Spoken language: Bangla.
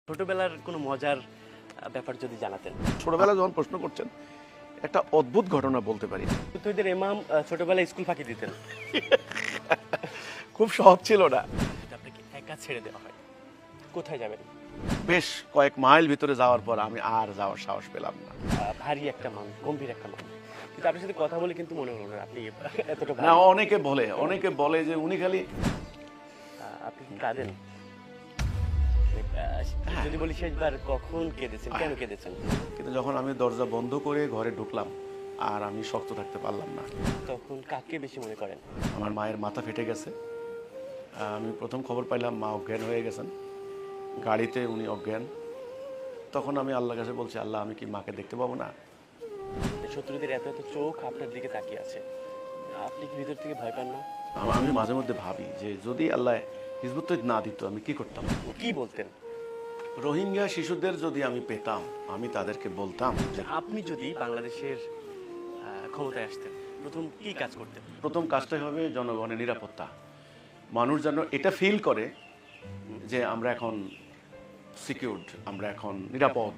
ছোটবেলার কোনো মজার ব্যাপার যদি জানাতেন। ছোটবেলায় যখন প্রশ্ন করছেন একটা অদ্ভুত ঘটনা বলতে পারি। তুইদের ইমাম ছোটবেলায় স্কুল ফাঁকি দিতেন, খুব সহজ ছিল না। যদি আপনাকে একা ছেড়ে দেওয়া হয় কোথায় যাবেন? বেশ কয়েক মাইল ভিতরে যাওয়ার পর আমি আর যাওয়ার সাহস পেলাম না। ভারী একটা মানুষ, গম্ভীর একটা মানুষ, কিন্তু আপনার সাথে কথা বলে কিন্তু মনে হলো না আপনি এতটা না, ভারী। অনেকে বলে যে উনি খালি আপনি কি কাঁদেন? যদি বলি শেষবার কখন কেঁদেছেন, কেন কেঁদেছেন? কিন্তু যখন আমি দরজা বন্ধ করে ঘরে ঢুকলাম আর আমি শক্ত থাকতে পারলাম না। তখন কাকে বেশি মনে করেন? আমার মায়ের মাথা ফেটে গেছে। আমি প্রথম খবর পাইলাম মা অজ্ঞান হয়ে গেছেন, গাড়িতে উনি অজ্ঞান। তখন আমি আল্লাহর কাছে বলছি, আল্লাহ আমি কি মাকে দেখতে পাবো না? শত্রুদের এত এত চোখ আপনার দিকে তাকিয়ে আছে, আপনি কি ভিতর থেকে ভয় পান না? আমি মাঝে মধ্যে ভাবি যে যদি আল্লাহ হিজবুত তৌহিদ না দিত আমি কি করতাম। কি বলতেন? রোহিঙ্গা শিশুদের যদি আমি পেতাম আমি তাদেরকে বলতাম যে আপনি যদি বাংলাদেশের ক্ষমতায় আসতেন প্রথম কি কাজ করতেন? প্রথম কাজটাই হবে জনগণের নিরাপত্তা। মানুষ যেন এটা ফিল করে যে আমরা এখন সিকিউরড, আমরা এখন নিরাপদ।